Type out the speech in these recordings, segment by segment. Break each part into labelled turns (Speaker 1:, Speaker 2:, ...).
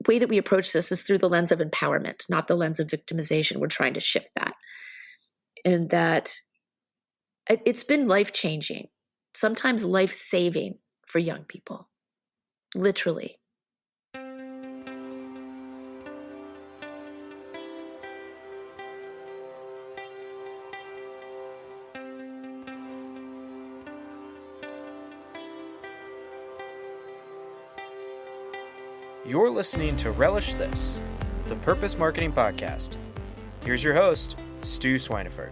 Speaker 1: way that we approach this is through the lens of empowerment, not the lens of victimization. We're trying to shift that. And that it's been life-changing, sometimes life-saving for young people, literally.
Speaker 2: You're listening to Relish This, the Purpose Marketing Podcast. Here's your host, Stu Swineford.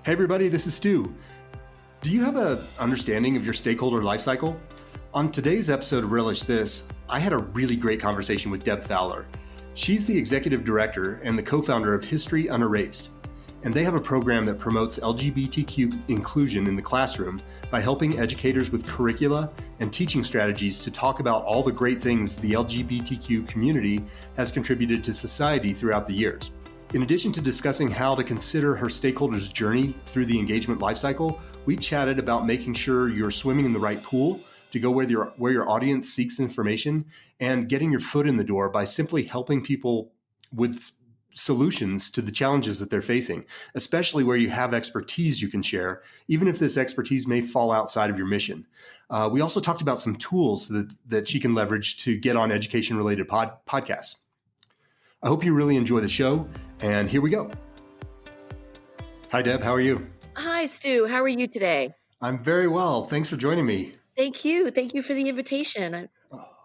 Speaker 3: Hey everybody, this is Stu. Do you have an understanding of your stakeholder lifecycle? On today's episode of Relish This, I had a really great conversation with Deb Fowler. She's the executive director and the co-founder of History Unerased. And they have a program that promotes LGBTQ inclusion in the classroom by helping educators with curricula and teaching strategies to talk about all the great things the LGBTQ community has contributed to society throughout the years. In addition to discussing how to consider her stakeholders' journey through the engagement lifecycle, we chatted about making sure you're swimming in the right pool to go where your audience seeks information, and getting your foot in the door by simply helping people with solutions to the challenges that they're facing, especially where you have expertise you can share, even if this expertise may fall outside of your mission. We also talked about some tools that she can leverage to get on education-related podcasts. I hope you really enjoy the show, and here we go. Hi, Deb. How are you?
Speaker 1: Hi, Stu. How are you today?
Speaker 3: I'm very well. Thanks for joining me.
Speaker 1: Thank you. Thank you for the invitation.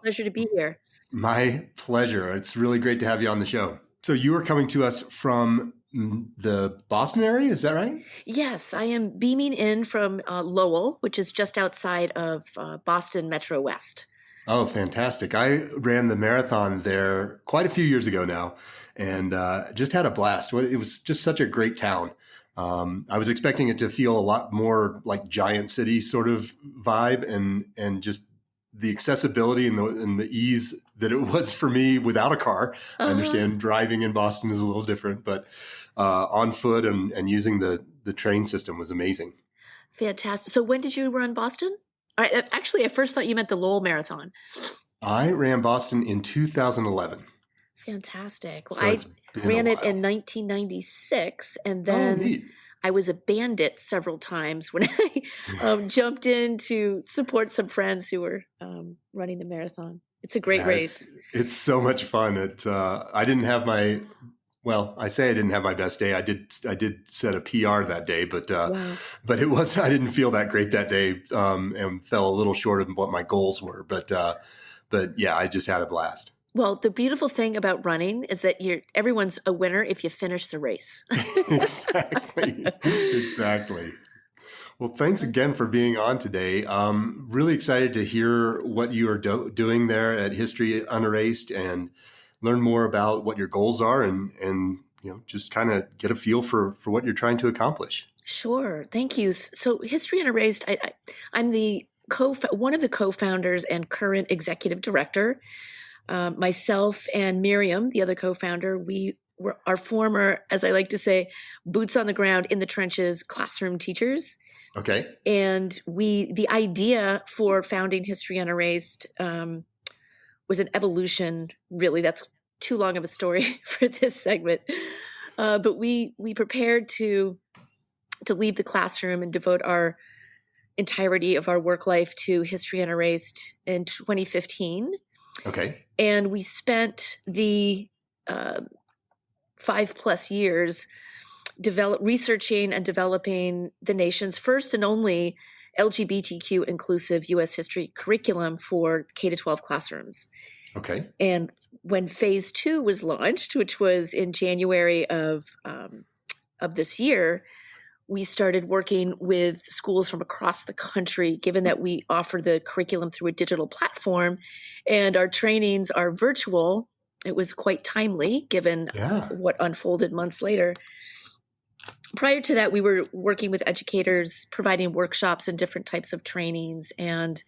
Speaker 1: Pleasure to be here.
Speaker 3: My pleasure. It's really great to have you on the show. So you are coming to us from the Boston area, is that right?
Speaker 1: Yes, I am beaming in from Lowell, which is just outside of Boston Metro West.
Speaker 3: Oh, fantastic. I ran the marathon there quite a few years ago now, and just had a blast. It was just such a great town. I was expecting it to feel a lot more like giant city sort of vibe, and just the accessibility and the ease that it was for me without a car. I understand driving in Boston is a little different, but on foot and using the train system was amazing.
Speaker 1: Fantastic. So when did you run Boston? Actually, I first thought you meant the Lowell Marathon.
Speaker 3: I ran Boston in 2011.
Speaker 1: Fantastic. Well,
Speaker 3: So
Speaker 1: I
Speaker 3: it's been
Speaker 1: ran
Speaker 3: a
Speaker 1: it
Speaker 3: while.
Speaker 1: in 1996, and
Speaker 3: Oh,
Speaker 1: then
Speaker 3: neat.
Speaker 1: I was a bandit several times when I jumped in to support some friends who were running the marathon. It's a great
Speaker 3: Yeah,
Speaker 1: race.
Speaker 3: It's so much fun. I didn't have I say I didn't have my best day. I did set a PR that day, but
Speaker 1: Wow.
Speaker 3: I didn't feel that great that day, and fell a little short of what my goals were. But yeah, I just had a blast.
Speaker 1: Well, the beautiful thing about running is that everyone's a winner if you finish the race.
Speaker 3: Exactly. Well, thanks again for being on today. Really excited to hear what you are doing there at History Unerased and learn more about what your goals are and just kind of get a feel for what you're trying to accomplish.
Speaker 1: Sure. Thank you. So History Unerased, I'm one of the co-founders and current executive director. Myself and Miriam, the other co-founder, we were our former, as I like to say, boots on the ground in the trenches classroom teachers.
Speaker 3: Okay.
Speaker 1: And the idea for founding History Unerased was an evolution, really. That's too long of a story for this segment. But we prepared to leave the classroom and devote our entirety of our work life to History Unerased in 2015.
Speaker 3: Okay.
Speaker 1: And we spent the 5+ years researching and developing the nation's first and only LGBTQ inclusive U.S. history curriculum for K-12 classrooms.
Speaker 3: Okay.
Speaker 1: And when phase 2 was launched, which was in January of this year, we started working with schools from across the country, given that we offer the curriculum through a digital platform and our trainings are virtual. It was quite timely given what unfolded months later. Prior to that, we were working with educators, providing workshops and different types of trainings, and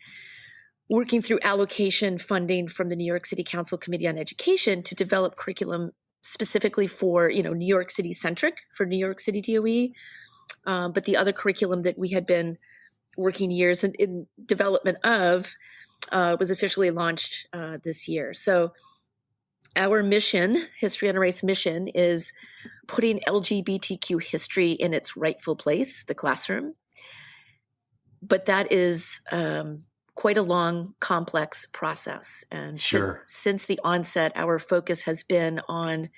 Speaker 1: working through allocation funding from the New York City Council Committee on Education to develop curriculum specifically for, New York City centric for New York City DOE. But the other curriculum that we had been working years in development of, was officially launched this year. So our mission, History Unerased mission, is putting LGBTQ history in its rightful place, the classroom. But that is quite a long, complex process. And
Speaker 3: Sure.
Speaker 1: since the onset, our focus has been on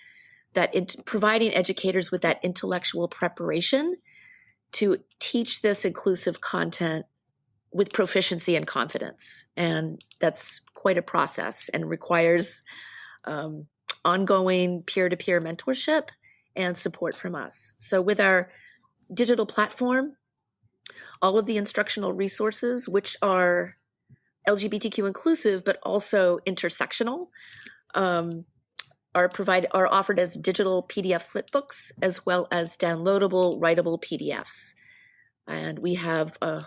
Speaker 1: that providing educators with that intellectual preparation to teach this inclusive content with proficiency and confidence. And that's quite a process and requires ongoing peer-to-peer mentorship and support from us. So with our digital platform, all of the instructional resources, which are LGBTQ inclusive, but also intersectional, are offered as digital PDF flipbooks, as well as downloadable, writable PDFs. And we have a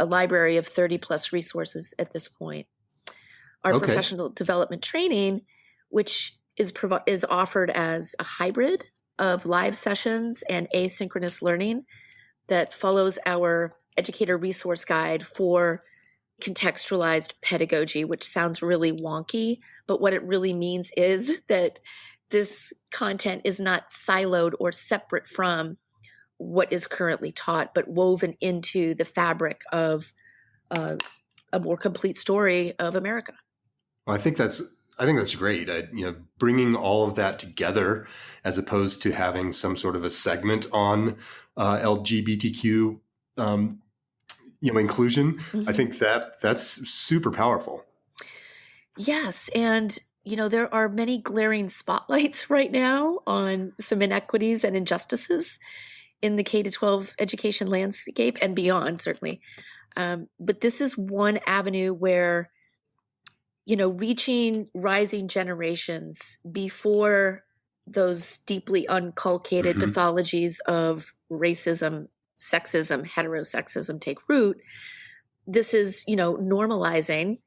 Speaker 1: library of 30 plus resources at this point. Our professional development training, which is offered as a hybrid of live sessions and asynchronous learning that follows our educator resource guide for contextualized pedagogy, which sounds really wonky, but what it really means is that this content is not siloed or separate from what is currently taught, but woven into the fabric of a more complete story of America.
Speaker 3: Well, I think that's great. Bringing all of that together as opposed to having some sort of a segment on LGBTQ, inclusion. Mm-hmm. I think that's super powerful.
Speaker 1: Yes, and there are many glaring spotlights right now on some inequities and injustices in the K-12 education landscape and beyond, certainly. But this is one avenue where reaching rising generations before those deeply unculcated mm-hmm. pathologies of racism, sexism, heterosexism take root. This is, normalizing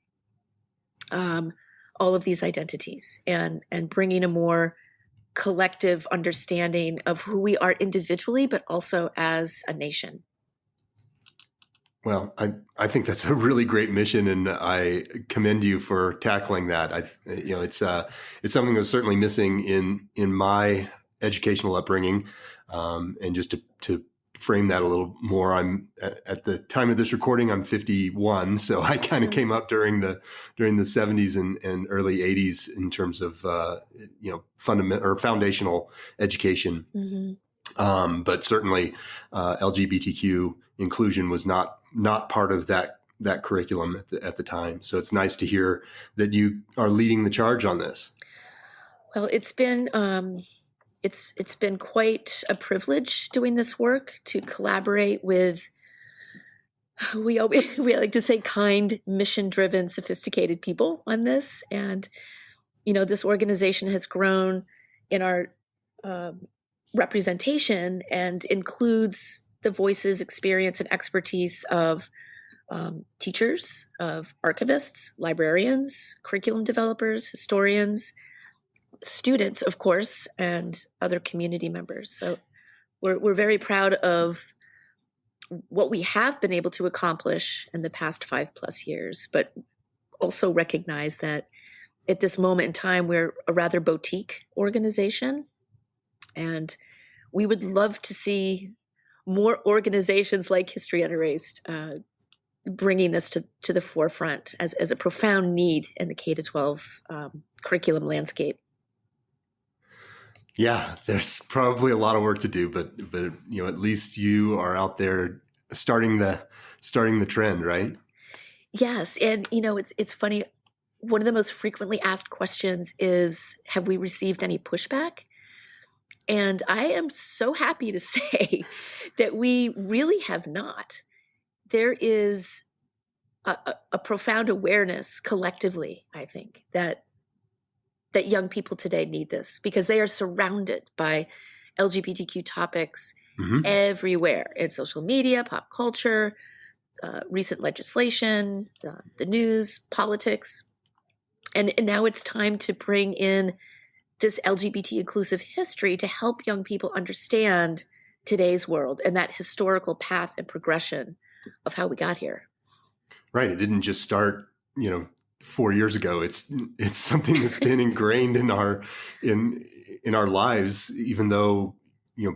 Speaker 1: all of these identities and bringing a more collective understanding of who we are individually, but also as a nation.
Speaker 3: Well, I think that's a really great mission, and I commend you for tackling that. It's something that was certainly missing in my educational upbringing, and just to frame that a little more, I'm at the time of this recording, I'm 51, so I kind of came up during the 70s and early 80s in terms of fundamental or foundational education. Mm-hmm. But certainly LGBTQ inclusion was not part of that curriculum at the time. So it's nice to hear that you are leading the charge on this.
Speaker 1: Well, it's been it's been quite a privilege doing this work, to collaborate with, we like to say, kind, mission-driven, sophisticated people on this. And, this organization has grown in our representation and includes the voices, experience, and expertise of teachers, of archivists, librarians, curriculum developers, historians, students, of course, and other community members. So we're very proud of what we have been able to accomplish in the past 5+ years, but also recognize that at this moment in time, we're a rather boutique organization, and we would love to see more organizations like History Unerased bringing this to the forefront as a profound need in the K-12 curriculum landscape.
Speaker 3: Yeah, there's probably a lot of work to do, but at least you are out there starting the trend, right?
Speaker 1: Yes, and it's funny. One of the most frequently asked questions is, have we received any pushback? And I am so happy to say that we really have not. There is a profound awareness collectively, I think, that young people today need this, because they are surrounded by LGBTQ topics mm-hmm. everywhere in social media, pop culture, recent legislation, the news, politics. And now it's time to bring in this LGBT inclusive history to help young people understand today's world and that historical path and progression how we got here.
Speaker 3: Right. It didn't just start, 4 years ago. It's something that's been ingrained in our lives, even though,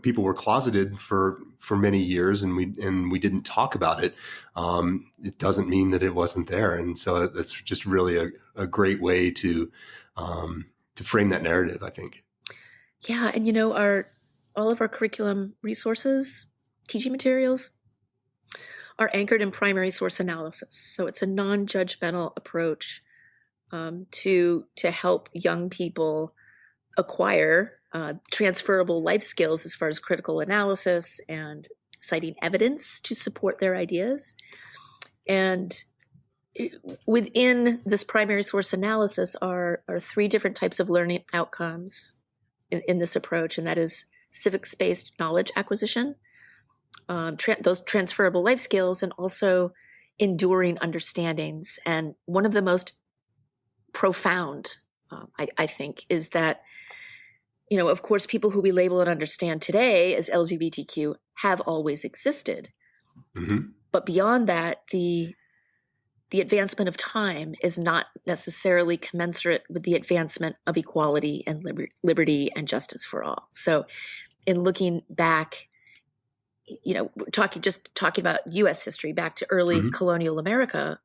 Speaker 3: people were closeted for many years and we didn't talk about it. It doesn't mean that it wasn't there. And so that's just really a great way to frame that narrative, I think.
Speaker 1: Yeah. And, all of our curriculum resources, teaching materials, are anchored in primary source analysis. So it's a non-judgmental approach to help young people acquire transferable life skills as far as critical analysis and citing evidence to support their ideas. And within this primary source analysis are 3 different types of learning outcomes in this approach, and that is civics-based knowledge acquisition, those transferable life skills, and also enduring understandings. And one of the most profound, I think, is that, of course, people who we label and understand today as LGBTQ have always existed.
Speaker 3: Mm-hmm.
Speaker 1: But beyond that, the advancement of time is not necessarily commensurate with the advancement of equality and liberty and justice for all. So in looking back, talking about U.S. history back to early
Speaker 3: Mm-hmm.
Speaker 1: colonial America,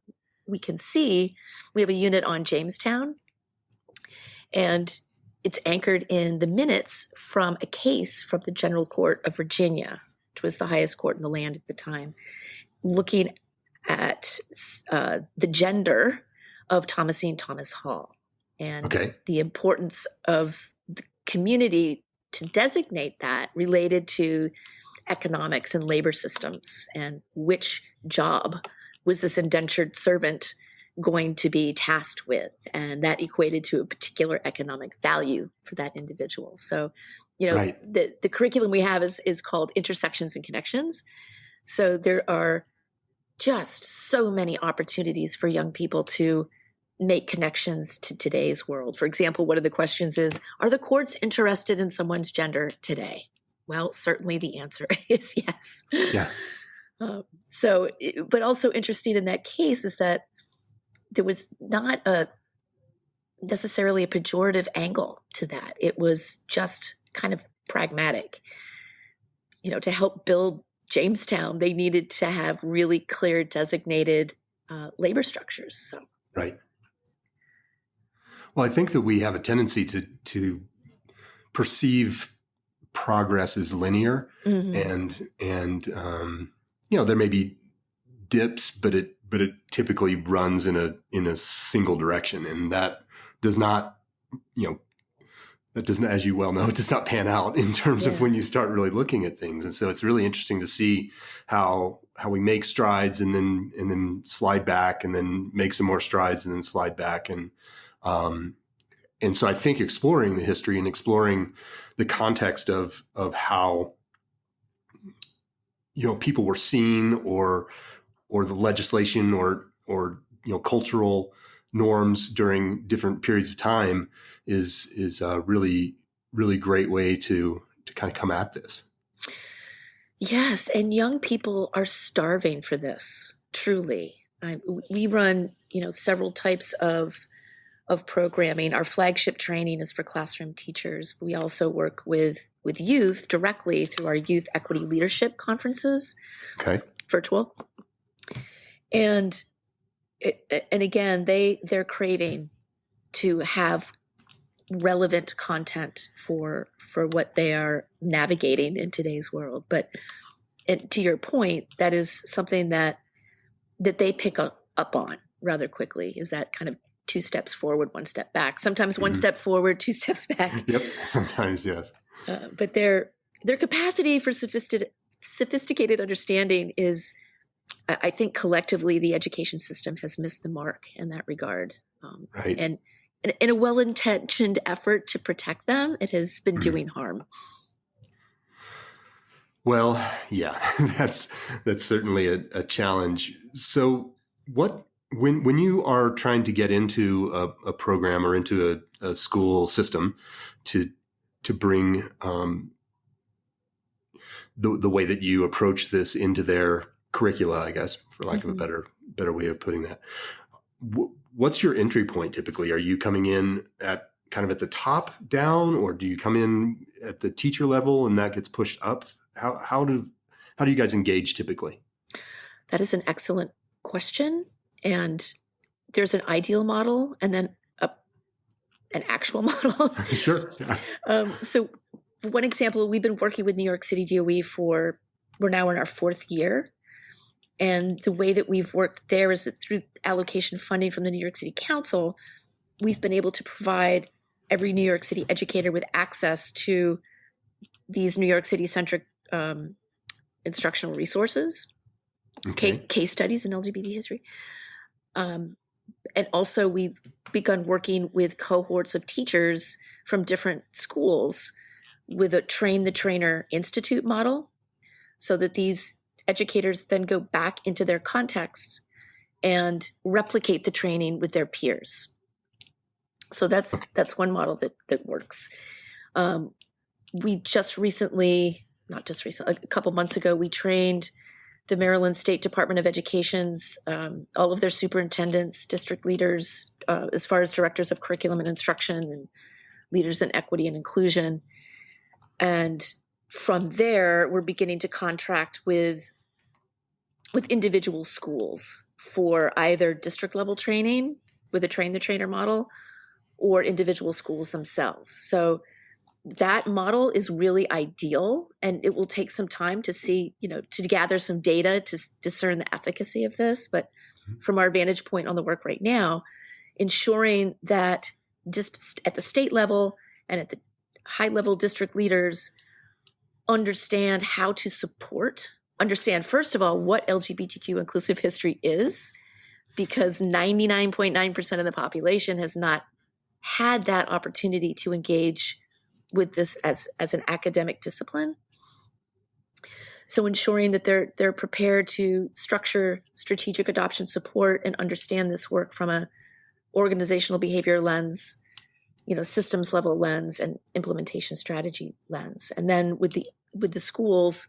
Speaker 1: we can see we have a unit on Jamestown, and it's anchored in the minutes from a case from the General Court of Virginia, which was the highest court in the land at the time, looking at the gender of Thomasine Thomas Hall and the importance of the community to designate that related to economics and labor systems, and which job was this indentured servant going to be tasked with, and that equated to a particular economic value for that individual. So, the curriculum we have is called Intersections and Connections. So there are just so many opportunities for young people to make connections to today's world. For example, one of the questions is, are the courts interested in someone's gender today? Well, certainly the answer is yes.
Speaker 3: Yeah.
Speaker 1: But also interesting in that case is that there was not necessarily a pejorative angle to that. It was just kind of pragmatic. To help build Jamestown, they needed to have really clear designated labor structures. So.
Speaker 3: Right. Well, I think that we have a tendency to perceive progress as linear,
Speaker 1: Mm-hmm.
Speaker 3: and there may be dips, but it typically runs in a single direction, and that does not, as you well know, it does not pan out in terms of when you start really looking at things. And so it's really interesting to see how we make strides and then slide back, and then make some more strides and then slide back. And so I think exploring the history and exploring the context of how, people were seen, or the legislation or cultural norms during different periods of time is a really, really great way to kind of come at this.
Speaker 1: Yes. And young people are starving for this, truly. We run, several types of programming. Our flagship training is for classroom teachers. We also work with youth directly through our Youth Equity Leadership conferences, virtual. And again, they're craving to have relevant content for what they are navigating in today's world. But to your point, that is something that they pick up on rather quickly, is that kind of 2 steps forward, 1 step back. Sometimes 1 step forward, 2 steps back.
Speaker 3: Yep. Sometimes, yes.
Speaker 1: But their capacity for sophisticated understanding is, I think, collectively the education system has missed the mark in that regard.
Speaker 3: Right.
Speaker 1: And in a well-intentioned effort to protect them, it has been doing harm.
Speaker 3: Well, yeah, that's certainly a challenge. So when you are trying to get into a program or into a school system to bring the way that you approach this into their curricula, I guess, for lack of a better way of putting that. What's your entry point typically? Are you coming in at kind of at the top down, or do you come in at the teacher level and that gets pushed up? How do you guys engage typically?
Speaker 1: That is an excellent question. And there's an ideal model and then an actual model.
Speaker 3: Sure. Yeah.
Speaker 1: So one example, we've been working with New York City DOE we're now in our 4th year. And the way that we've worked there is that through allocation funding from the New York City Council, we've been able to provide every New York City educator with access to these New York City-centric instructional resources, case studies in LGBT history. And also we've begun working with cohorts of teachers from different schools with a Train the Trainer Institute model, so that these educators then go back into their contexts and replicate the training with their peers. So that's one model that works. We a couple months ago, we trained the Maryland State Department of Education's, all of their superintendents, district leaders, as far as directors of curriculum and instruction, and leaders in equity and inclusion. And from there, we're beginning to contract with individual schools for either district level training with a Train the Trainer model, or individual schools themselves. So that model is really ideal, and it will take some time to see, to gather some data to discern the efficacy of this. But from our vantage point on the work right now, ensuring that just at the state level and at the high level district leaders understand how to understand, first of all, what LGBTQ inclusive history is, because 99.9% of the population has not had that opportunity to engage with this as an academic discipline. So ensuring that they're prepared to structure strategic adoption support and understand this work from a organizational behavior lens, systems level lens, and implementation strategy lens. And then with the schools,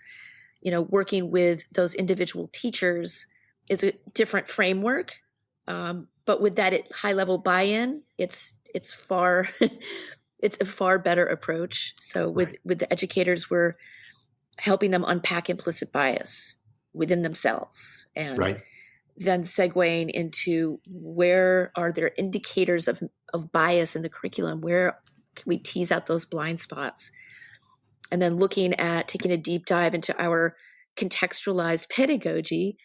Speaker 1: working with those individual teachers is a different framework. But with that high level buy-in, it's far it's a far better approach. So with the educators, we're helping them unpack implicit bias within themselves, and then segueing into where are there indicators of bias in the curriculum, where can we tease out those blind spots, and then looking at taking a deep dive into our contextualized pedagogy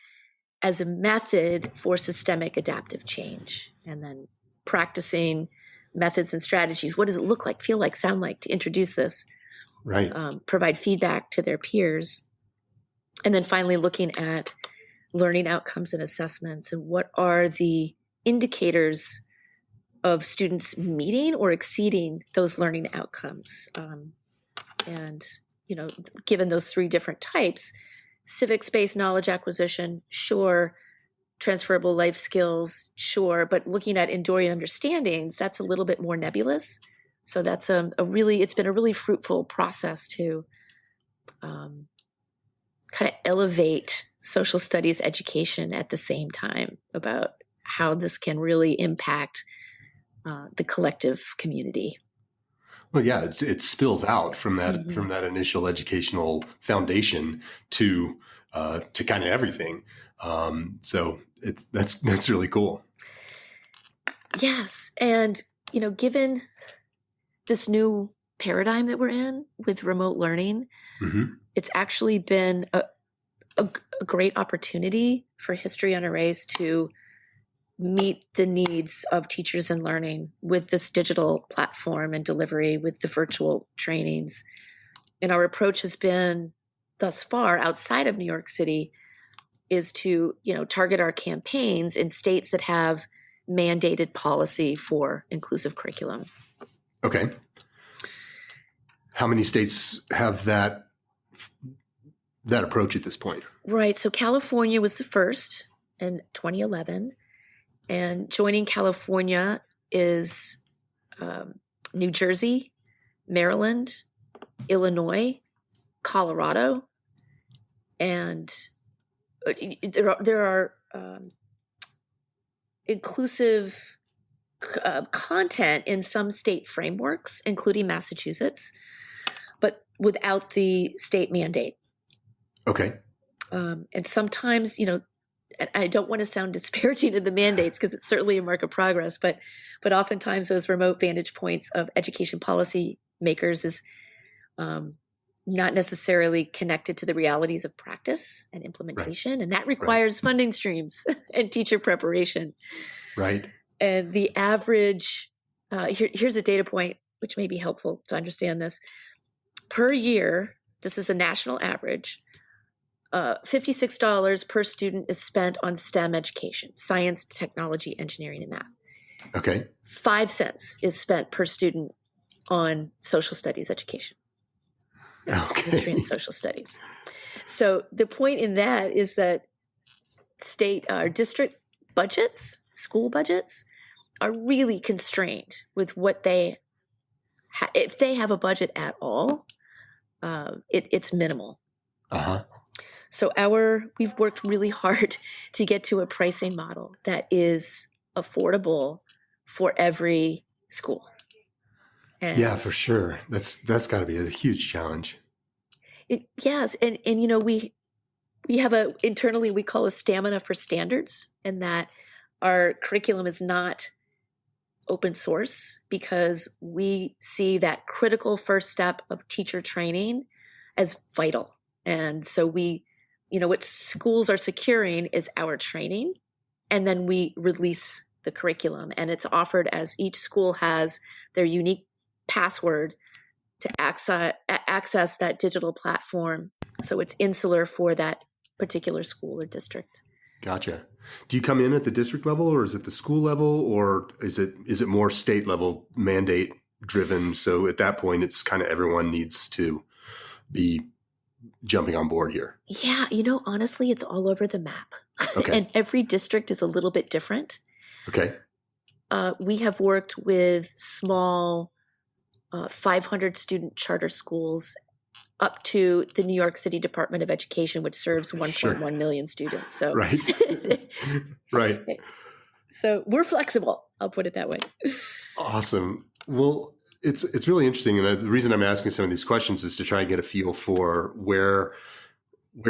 Speaker 1: as a method for systemic adaptive change, and then practicing methods and strategies. What does it look like, feel like, sound like to introduce this? Provide feedback to their peers. And then finally looking at learning outcomes and assessments, and what are the indicators of students meeting or exceeding those learning outcomes. And, given those 3 different types, civics-based knowledge acquisition, sure. Transferable life skills, sure. But looking at enduring understandings, that's a little bit more nebulous. So that's it's been a really fruitful process to kind of elevate social studies education at the same time about how this can really impact the collective community.
Speaker 3: Well, yeah, it spills out from that from that initial educational foundation to kind of everything. So that's really cool.
Speaker 1: Yes, and given this new paradigm that we're in with remote learning, it's actually been a great opportunity for History Unerased to meet the needs of teachers in learning with this digital platform and delivery with the virtual trainings. And our approach has been thus far outside of New York City is to, target our campaigns in states that have mandated policy for inclusive curriculum.
Speaker 3: Okay. How many states have that approach at this point?
Speaker 1: Right. So California was the first in 2011. And joining California is New Jersey, there are inclusive content in some state frameworks, including Massachusetts, but without the state mandate.
Speaker 3: Okay.
Speaker 1: And sometimes, and I don't want to sound disparaging of the mandates because it's certainly a mark of progress, but oftentimes those remote vantage points of education policy makers is not necessarily connected to the realities of practice and implementation.
Speaker 3: Right.
Speaker 1: And that requires funding streams and teacher preparation.
Speaker 3: Right.
Speaker 1: And the average, here's a data point, which may be helpful to understand this. Per year, this is a national average, $56 per student is spent on STEM education, science, technology, engineering, and math.
Speaker 3: Okay.
Speaker 1: 5 cents is spent per student on social studies education. That's history and social studies. So the point in that is that state or district budgets, school budgets, are really constrained with what they, if they have a budget at all, it's minimal.
Speaker 3: Uh-huh.
Speaker 1: So we've worked really hard to get to a pricing model that is affordable for every school. And
Speaker 3: yeah, for sure. That's got to be a huge challenge.
Speaker 1: Yes. And we have internally we call a stamina for standards, and that our curriculum is not open source because we see that critical first step of teacher training as vital. And so what schools are securing is our training, and then we release the curriculum, and it's offered as each school has their unique password to access that digital platform. So it's insular for that particular school or district.
Speaker 3: Gotcha. Do you come in at the district level, or is it the school level, or is it more state level mandate driven? So at that point, it's kind of everyone needs to be jumping on board here.
Speaker 1: Yeah. Honestly, it's all over the map.
Speaker 3: Okay.
Speaker 1: And every district is a little bit different.
Speaker 3: Okay.
Speaker 1: We have worked with small 500 student charter schools up to the New York City Department of Education, which serves 1.1 million students. So
Speaker 3: right. Right.
Speaker 1: So we're flexible. I'll put it that way.
Speaker 3: Awesome. Well, it's really interesting. And the reason I'm asking some of these questions is to try and get a feel for where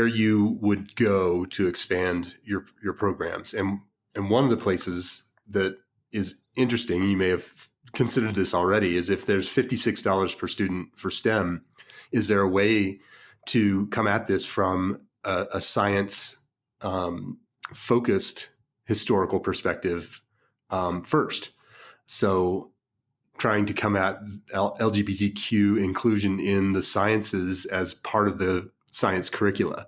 Speaker 3: you would go to expand your programs. And one of the places that is interesting, you may have considered this already, is if there's $56 per student for STEM, is there a way to come at this from a science focused historical perspective first? So trying to come at LGBTQ inclusion in the sciences as part of the science curricula.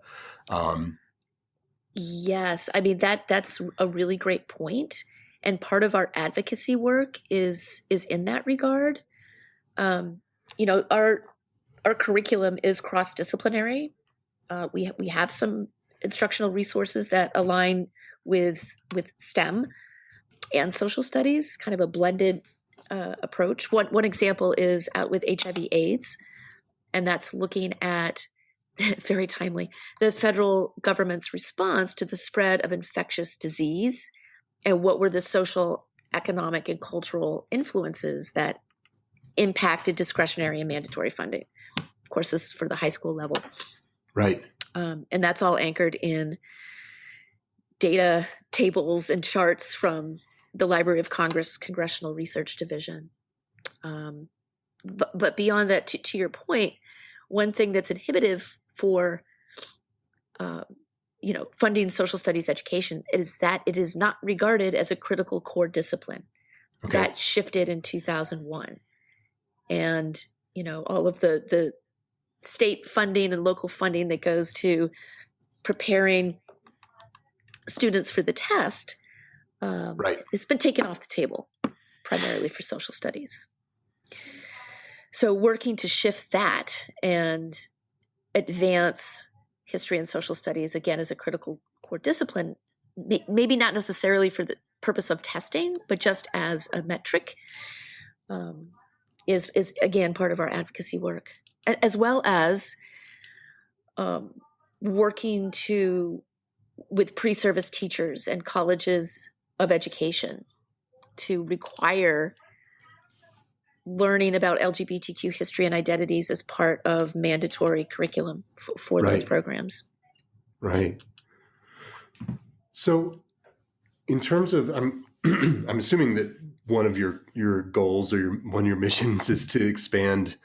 Speaker 1: Yes. I mean, that's a really great point. And part of our advocacy work is in that regard. Our curriculum is cross-disciplinary. We have some instructional resources that align with STEM and social studies, kind of a blended approach. One example is out with HIV/AIDS, and that's looking at, very timely, the federal government's response to the spread of infectious disease and what were the social, economic, and cultural influences that impacted discretionary and mandatory funding. Of course, this is for the high school level.
Speaker 3: Right.
Speaker 1: And that's all anchored in data tables and charts from the Library of Congress Congressional Research Division. But beyond that, to your point, one thing that's inhibitive for funding social studies education is that it is not regarded as a critical core discipline. Okay. That shifted in 2001. And, all of the state funding and local funding that goes to preparing students for the test,
Speaker 3: right,
Speaker 1: it's been taken off the table primarily for social studies. So working to shift that and advance history and social studies, again, as a critical core discipline, maybe not necessarily for the purpose of testing, but just as a metric, is again part of our advocacy work, as well as working to with pre-service teachers and colleges of education to require learning about LGBTQ history and identities as part of mandatory curriculum for those
Speaker 3: Right.
Speaker 1: programs.
Speaker 3: Right. So in terms of, I'm assuming that one of your goals or one of your missions is to expand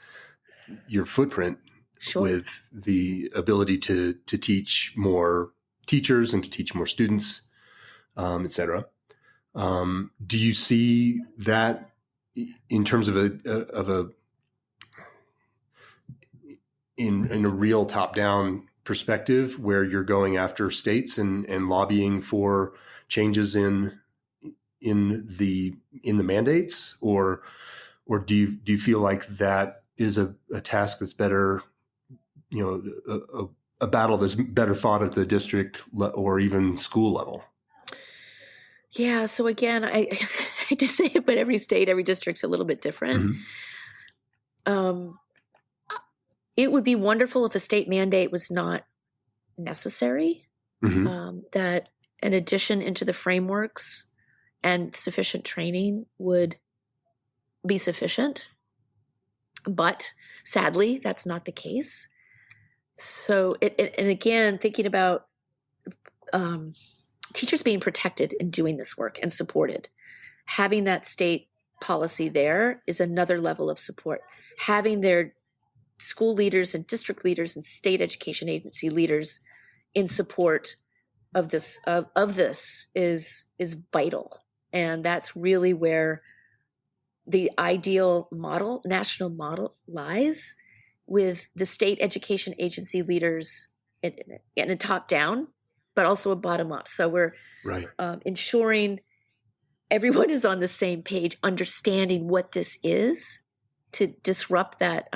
Speaker 3: your footprint
Speaker 1: Sure.
Speaker 3: with the ability to teach more teachers and to teach more students, et cetera. Do you see that in terms of in a real top-down perspective where you're going after states and lobbying for changes in the mandates, or do you feel like that is a task that's better, a battle that's better fought at the district or even school level?
Speaker 1: Yeah. So again, I hate to say it, but every state, every district's a little bit different.
Speaker 3: Mm-hmm.
Speaker 1: It would be wonderful if a state mandate was not necessary,
Speaker 3: Mm-hmm.
Speaker 1: that an addition into the frameworks and sufficient training would be sufficient. But sadly, that's not the case. So, and again, thinking about teachers being protected in doing this work and supported, having that state policy there is another level of support. Having their school leaders and district leaders and state education agency leaders in support of this is vital, and that's really where the ideal model, national model, lies, with the state education agency leaders in a top down, but also a bottom up. So we're
Speaker 3: Right.
Speaker 1: Ensuring everyone is on the same page, understanding what this is, to disrupt that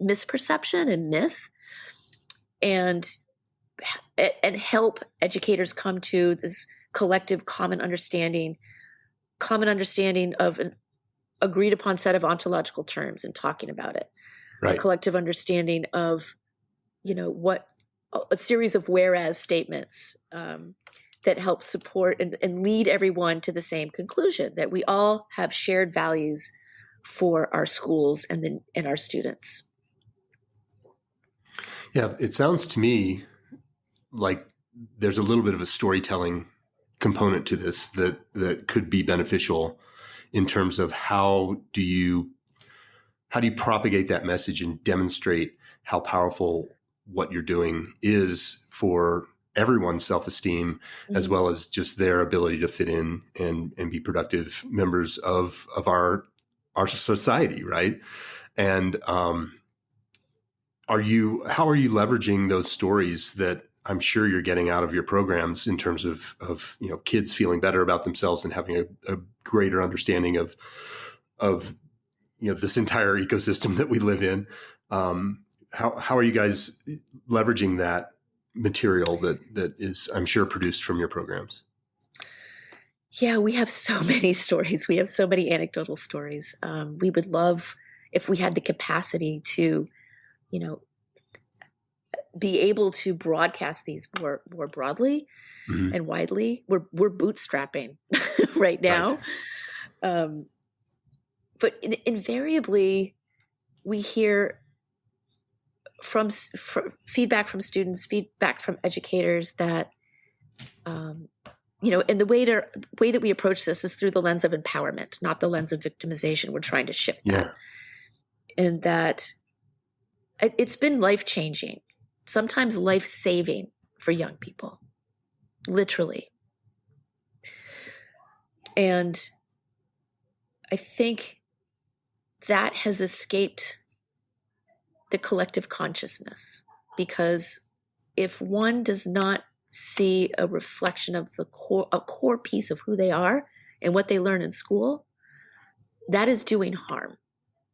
Speaker 1: misperception and myth, and help educators come to this collective common understanding of an agreed upon set of ontological terms and talking about it.
Speaker 3: Right.
Speaker 1: A collective understanding of, what a series of whereas statements that help support and lead everyone to the same conclusion, that we all have shared values for our schools and our students.
Speaker 3: Yeah, it sounds to me like there's a little bit of a storytelling component to this that could be beneficial in terms of how do you propagate that message and demonstrate how powerful what you're doing is for everyone's self-esteem, mm-hmm. as well as just their ability to fit in and be productive members of our society, right? And how are you leveraging those stories that I'm sure you're getting out of your programs in terms of kids feeling better about themselves and having a greater understanding of this entire ecosystem that we live in? How are you guys leveraging that material that is, I'm sure, produced from your programs?
Speaker 1: Yeah, we have so many stories. We have so many anecdotal stories. We would love if we had the capacity to, be able to broadcast these more broadly, mm-hmm. and widely. We're bootstrapping right now. Right. But invariably, we hear from feedback from students, feedback from educators that, and the way that we approach this is through the lens of empowerment, not the lens of victimization. We're trying to shift that. And that it's been life-changing, sometimes life-saving for young people, literally. And I think that has escaped the collective consciousness, because if one does not see a reflection of a core piece of who they are and what they learn in school, that is doing harm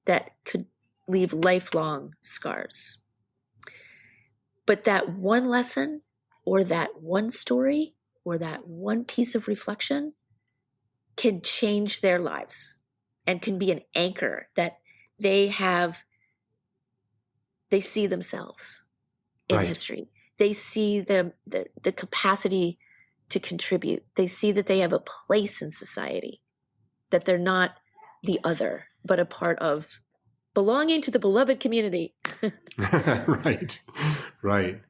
Speaker 1: that could leave lifelong scars. But that one lesson, or that one story, or that one piece of reflection can change their lives and can be an anchor that they see themselves in history. They see the capacity to contribute. They see that they have a place in society, that they're not the other, but a part of belonging to the beloved community.
Speaker 3: Right. Right.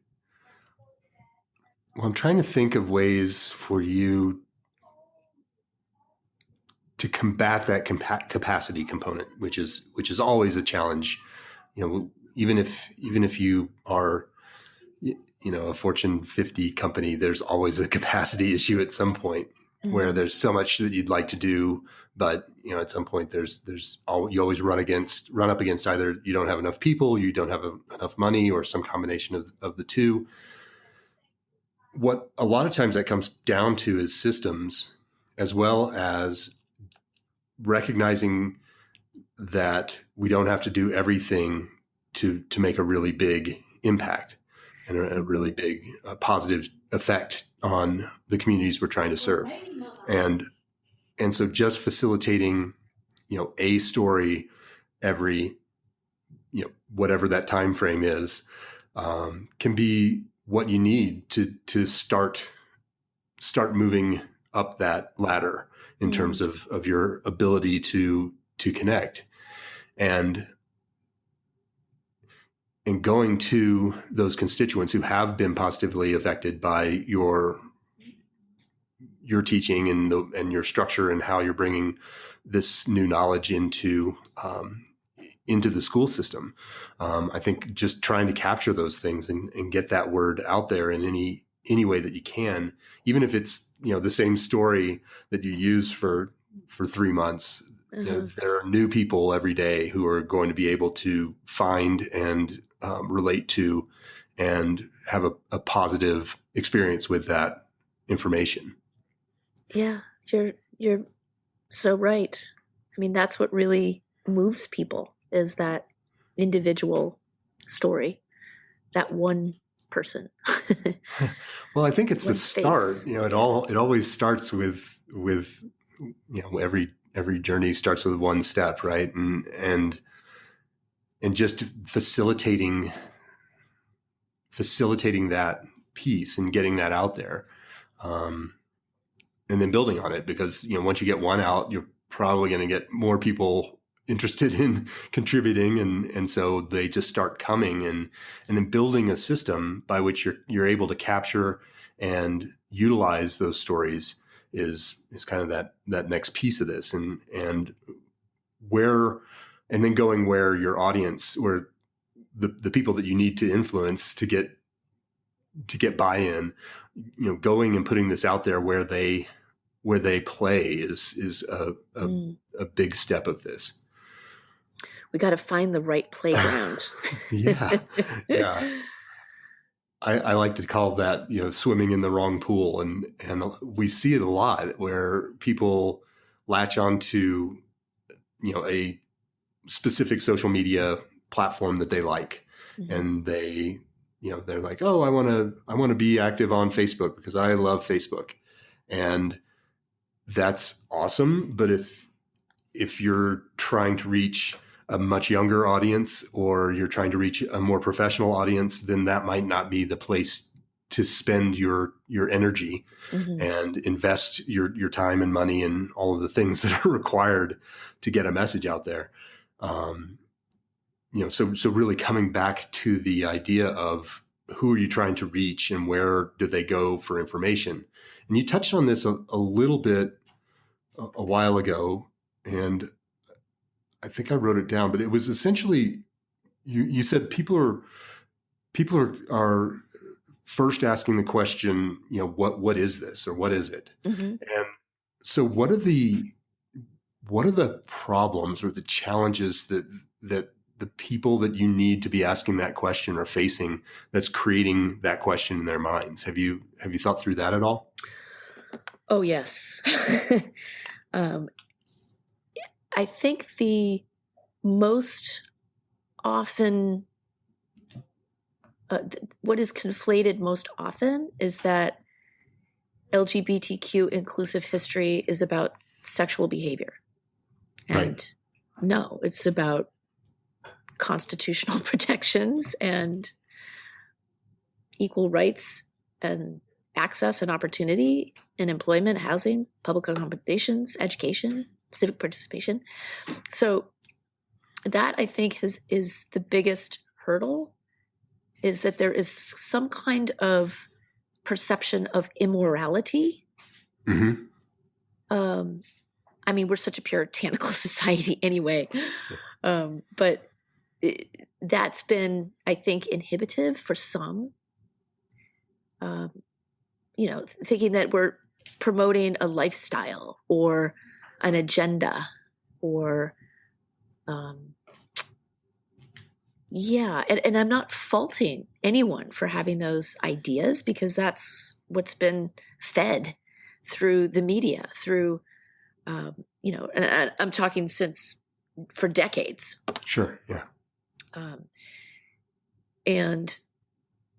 Speaker 3: Well, I'm trying to think of ways for you to combat that capacity component, which is always a challenge. Even if you are, a Fortune 50 company, there's always a capacity issue at some point where there's so much that you'd like to do, but at some point you always run up against either you don't have enough people, you don't have enough money, or some combination of the two. What a lot of times that comes down to is systems, as well as recognizing that we don't have to do everything to make a really big impact and a really big positive effect on the communities we're trying to serve. And so just facilitating, a story every, whatever that time frame is, can be what you need to start moving up that ladder in terms of your ability to connect and going to those constituents who have been positively affected by your teaching and your structure and how you're bringing this new knowledge into the school system. I think just trying to capture those things and get that word out there in any way that you can, even if it's, the same story that you use for 3 months, there are new people every day who are going to be able to find and relate to and have a positive experience with that information.
Speaker 1: Yeah, you're so right. I mean, that's what really moves people, is that individual story, that one person.
Speaker 3: Well, I think it's
Speaker 1: One
Speaker 3: the start.
Speaker 1: face.
Speaker 3: It always starts with every journey starts with one step, right? And just facilitating that piece and getting that out there, and then building on it, because once you get one out, you're probably going to get more people interested in contributing, and so they just start coming, and then building a system by which you're able to capture and utilize those stories is kind of that next piece of this, and then going where your audience, where the people that you need to influence to get buy-in, going and putting this out there where they play is a big step of this.
Speaker 1: We got to find the right playground.
Speaker 3: Yeah. I like to call that, swimming in the wrong pool. And we see it a lot where people latch onto, a specific social media platform that they like. Mm-hmm. And they're like, oh, I want to be active on Facebook because I love Facebook. And that's awesome. But if you're trying to reach a much younger audience, or you're trying to reach a more professional audience, then that might not be the place to spend your energy and invest your time and money and all of the things that are required to get a message out there. So really coming back to the idea of who are you trying to reach and where do they go for information? And you touched on this a little bit a while ago, and I think I wrote it down, but it was essentially, you said people are first asking the question, what is this, or what is it? Mm-hmm. And so what are the problems or the challenges that the people that you need to be asking that question are facing that's creating that question in their minds? Have you thought through that at all?
Speaker 1: Oh, yes. I think the most often, what is conflated most often is that LGBTQ inclusive history is about sexual behavior. And right. No, it's about constitutional protections and equal rights and access and opportunity in employment, housing, public accommodations, education, civic participation. So that, I think, is the biggest hurdle, is that there is some kind of perception of immorality.
Speaker 3: Mm-hmm.
Speaker 1: I mean, we're such a puritanical society anyway, but that's been, I think, inhibitive for some. Thinking that we're promoting a lifestyle or an agenda or, and I'm not faulting anyone for having those ideas, because that's what's been fed through the media, through, and I'm talking for decades.
Speaker 3: Sure. Yeah.
Speaker 1: And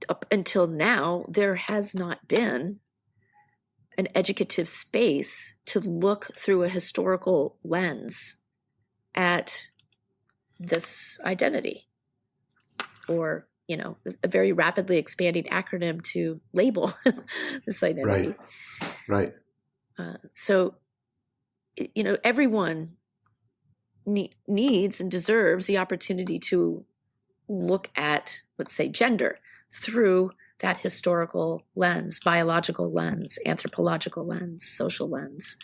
Speaker 1: up until now, there has not been an educative space to look through a historical lens at this identity, or, a very rapidly expanding acronym to label this identity.
Speaker 3: Right.
Speaker 1: So, everyone needs and deserves the opportunity to look at, let's say, gender through that historical lens, biological lens, anthropological lens, social lens,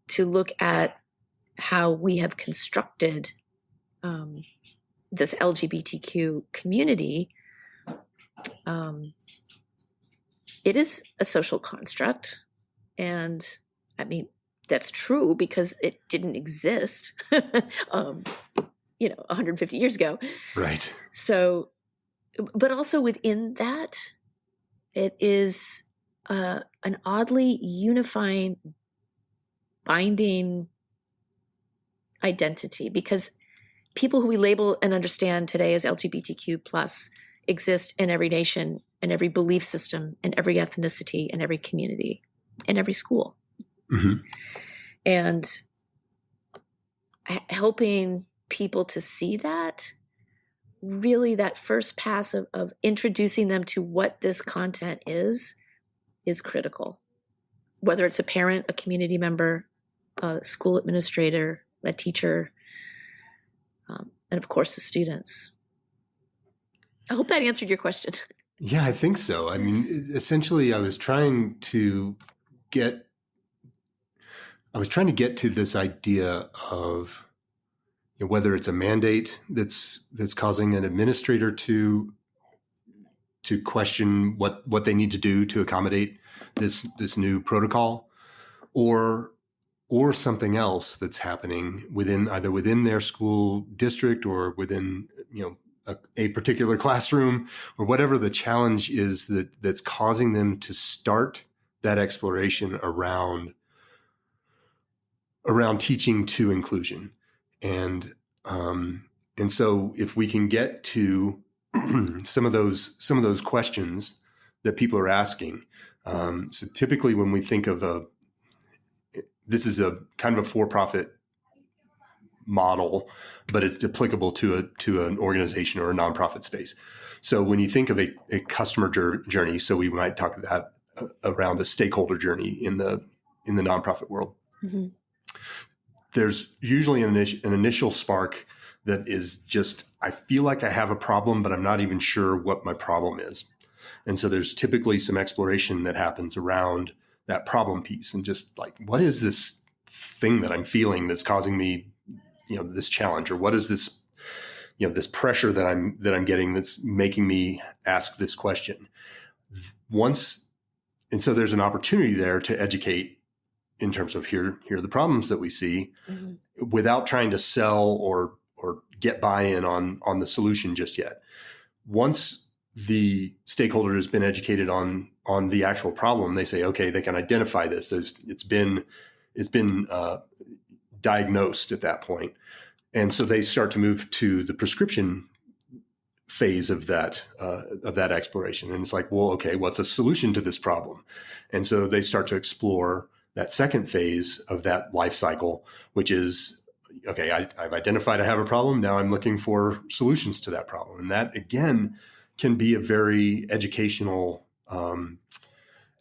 Speaker 1: to look at how we have constructed this LGBTQ community. It is a social construct, and I mean, that's true because it didn't exist, 150 years ago.
Speaker 3: Right.
Speaker 1: So, but also within that, it is an oddly unifying, binding identity, because people who we label and understand today as LGBTQ plus exist in every nation, in every belief system, in every ethnicity, in every community, in every school.
Speaker 3: Mm-hmm.
Speaker 1: And helping people to see that, really that first pass of introducing them to what this content is critical. Whether it's a parent, a community member, a school administrator, a teacher, and of course the students. I hope that answered your question.
Speaker 3: Yeah, I think so. I mean, essentially, I was trying to get to this idea of, whether it's a mandate that's causing an administrator to question what they need to do to accommodate this new protocol, or something else that's happening either within their school district or within a particular classroom, or whatever the challenge is that's causing them to start that exploration around teaching to inclusion. And so if we can get to some of those questions that people are asking, so typically when we think of this is a kind of a for-profit model, but it's applicable to an organization or a nonprofit space. So when you think of a customer journey, so we might talk that around a stakeholder journey in the nonprofit world. Mm-hmm. There's usually an initial spark that is just, I feel like I have a problem, but I'm not even sure what my problem is. And so there's typically some exploration that happens around that problem piece, and just like, what is this thing that I'm feeling that's causing me, this challenge, or what is this, this pressure that I'm getting that's making me ask this question. And so there's an opportunity there to educate in terms of here are the problems that we see, mm-hmm. without trying to sell or get buy-in on the solution just yet. Once the stakeholder has been educated on the actual problem, they say, okay, they can identify this. It's been diagnosed at that point. And so they start to move to the prescription phase of that exploration. And it's like, well, okay, what's a solution to this problem? And so they start to explore that second phase of that life cycle, which is, okay, I've identified I have a problem. Now I'm looking for solutions to that problem. And that, again, can be a very educational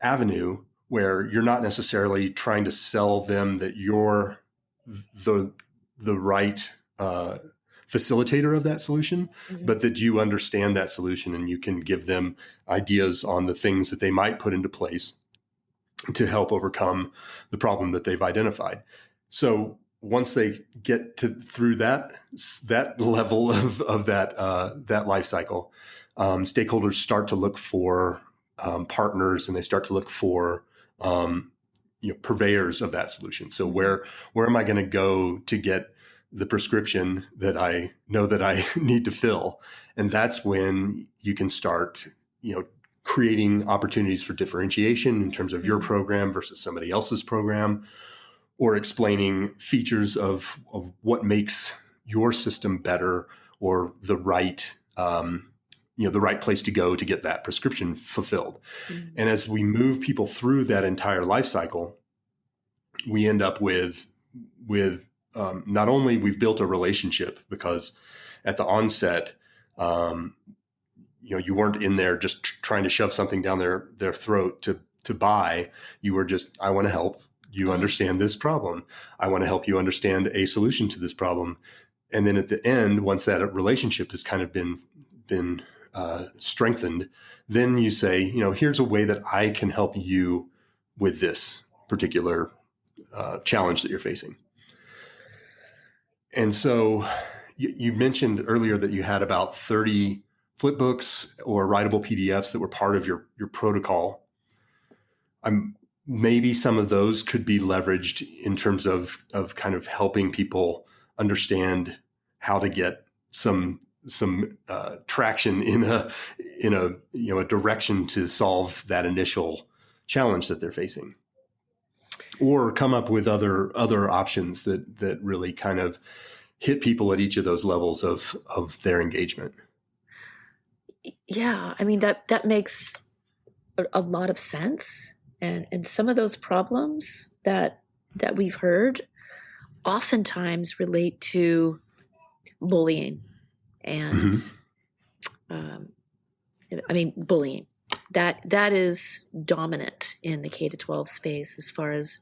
Speaker 3: avenue where you're not necessarily trying to sell them that you're the right facilitator of that solution, but that you understand that solution and you can give them ideas on the things that they might put into place to help overcome the problem that they've identified. So once they get through that level of that life cycle, stakeholders start to look for partners, and they start to look for purveyors of that solution. So where am I going to go to get the prescription that I know that I need to fill? And that's when you can start, creating opportunities for differentiation in terms of your program versus somebody else's program, or explaining features of what makes your system better, or the right place to go to get that prescription fulfilled. Mm-hmm. And as we move people through that entire life cycle, we end up with not only we've built a relationship, because at the onset, you weren't in there just trying to shove something down their throat to buy. You were just, I want to help you understand this problem. I want to help you understand a solution to this problem. And then at the end, once that relationship has kind of been strengthened, then you say, here's a way that I can help you with this particular challenge that you're facing. And so you mentioned earlier that you had about 30 flipbooks or writable PDFs that were part of your protocol. Maybe some of those could be leveraged in terms of kind of helping people understand how to get some traction in a direction to solve that initial challenge that they're facing, or come up with other options that really kind of hit people at each of those levels of their engagement.
Speaker 1: Yeah, I mean, that makes a lot of sense. And some of those problems that we've heard oftentimes relate to bullying. And bullying, that is dominant in the K-12 space as far as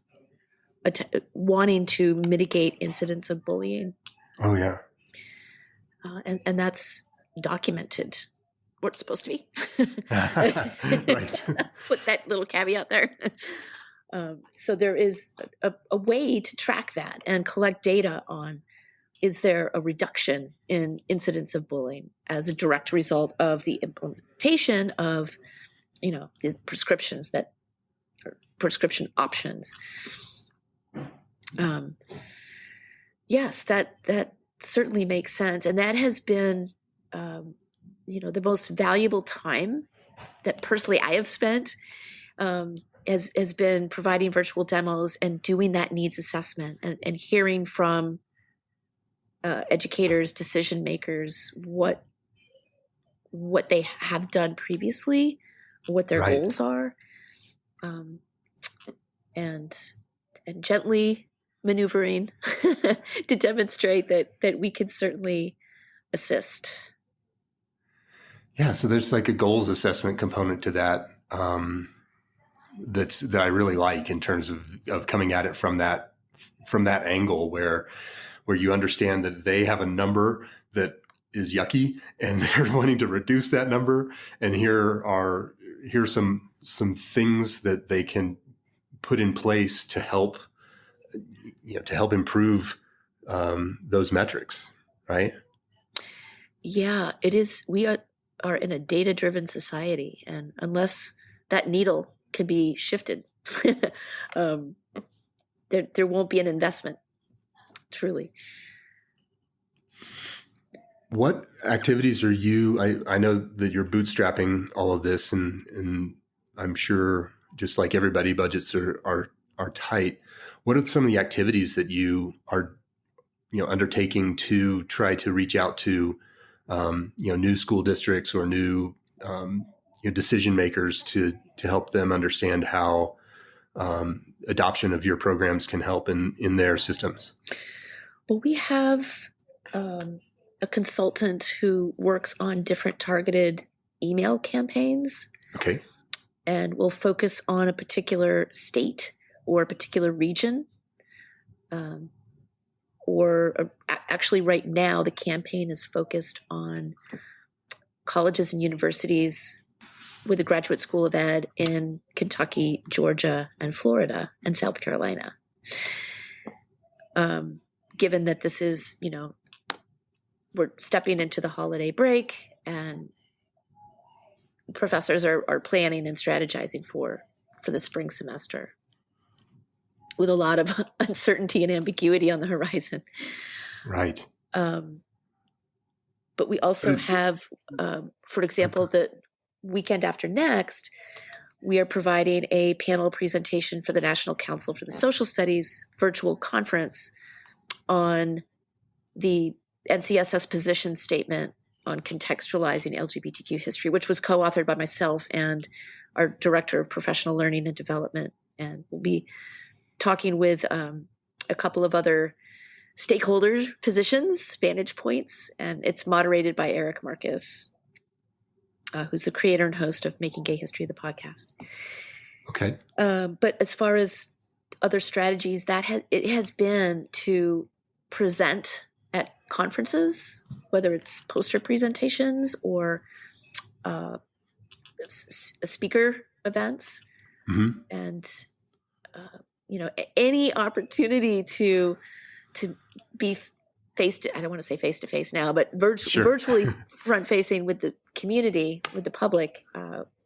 Speaker 1: wanting to mitigate incidents of bullying.
Speaker 3: Oh, yeah.
Speaker 1: And that's documented. Where it's supposed to be.
Speaker 3: Right.
Speaker 1: Put that little caveat there. So there is a way to track that and collect data on, is there a reduction in incidents of bullying as a direct result of the implementation of, the prescription options. Yes, that certainly makes sense. And that has been, the most valuable time that personally I have spent has been providing virtual demos and doing that needs assessment and hearing from educators, decision makers, what they have done previously, what their goals are, and gently maneuvering to demonstrate that we could certainly assist.
Speaker 3: Yeah, so there's like a goals assessment component to that that I really like, in terms of coming at it from that angle where you understand that they have a number that is yucky and they're wanting to reduce that number, and here's some things that they can put in place to help improve those metrics, right?
Speaker 1: Yeah, it is. We are in a data-driven society, and unless that needle can be shifted, there won't be an investment, truly.
Speaker 3: What activities are you, I know that you're bootstrapping all of this, and I'm sure, just like everybody, budgets are tight. What are some of the activities that you are undertaking to try to reach out to new school districts or new decision makers to help them understand how adoption of your programs can help in their systems?
Speaker 1: Well, we have a consultant who works on different targeted email campaigns.
Speaker 3: Okay.
Speaker 1: and we'll focus on a particular state or a particular region. Actually, right now, the campaign is focused on colleges and universities with a graduate school of ed in Kentucky, Georgia, and Florida, and South Carolina. Given that this is, we're stepping into the holiday break, and professors are planning and strategizing for the spring semester with a lot of uncertainty and ambiguity on the horizon.
Speaker 3: Right.
Speaker 1: But we also have, for example, the weekend after next, we are providing a panel presentation for the National Council for the Social Studies virtual conference on the NCSS position statement on contextualizing LGBTQ history, which was co-authored by myself and our Director of Professional Learning and Development. And we'll be talking with a couple of other stakeholder positions, vantage points, and it's moderated by Eric Marcus, who's the creator and host of Making Gay History, the podcast.
Speaker 3: Okay.
Speaker 1: But as far as other strategies, it has been to present at conferences, whether it's poster presentations or speaker events, and any opportunity to be I don't want to say face to face now, but virtually front facing with the community, with the public,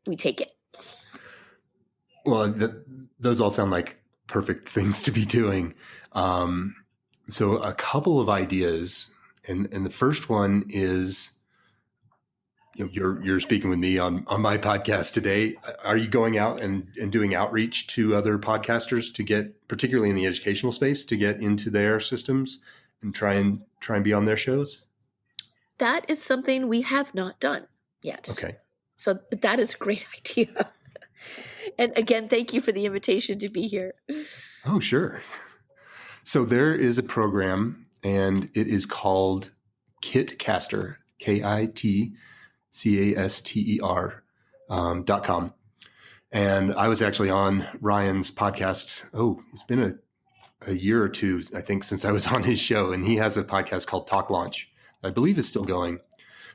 Speaker 1: we take it.
Speaker 3: Well, those all sound like perfect things to be doing. So a couple of ideas, and the first one is, you're speaking with me on my podcast today. Are you going out and doing outreach to other podcasters to get, particularly in the educational space, to get into their systems and try and be on their shows?
Speaker 1: That is something we have not done yet.
Speaker 3: Okay.
Speaker 1: But that is a great idea. And again, thank you for the invitation to be here.
Speaker 3: Oh, sure. So there is a program, and it is called KitCaster, KITCASTER.com. And I was actually on Ryan's podcast. Oh, it's been a year or two, I think, since I was on his show. And he has a podcast called Talk Launch that I believe is still going.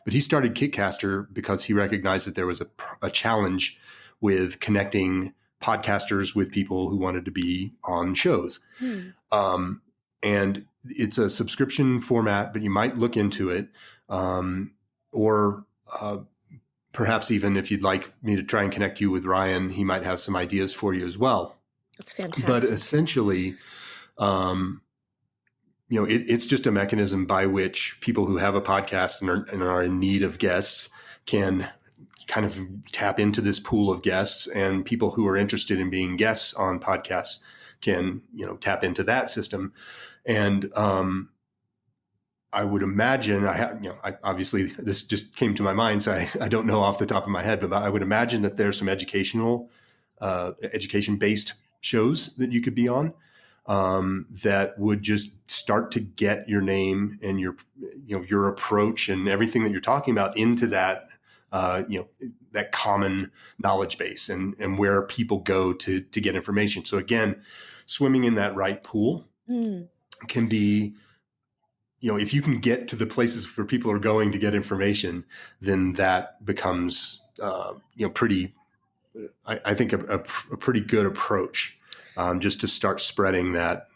Speaker 3: But he started KitCaster because he recognized that there was a challenge with connecting podcasters with people who wanted to be on shows. And it's a subscription format, but you might look into it. Or perhaps even if you'd like me to try and connect you with Ryan, he might have some ideas for you as well.
Speaker 1: That's fantastic.
Speaker 3: But essentially, it's just a mechanism by which people who have a podcast and are in need of guests can kind of tap into this pool of guests, and people who are interested in being guests on podcasts can, tap into that system. And I would imagine obviously this just came to my mind, so I don't know off the top of my head, but I would imagine that there's some education-based shows that you could be on that would just start to get your name and your approach and everything that you're talking about into that, that common knowledge base and where people go to get information. So again, swimming in that right pool can be, if you can get to the places where people are going to get information, then that becomes, pretty, I think a pretty good approach, just to start spreading that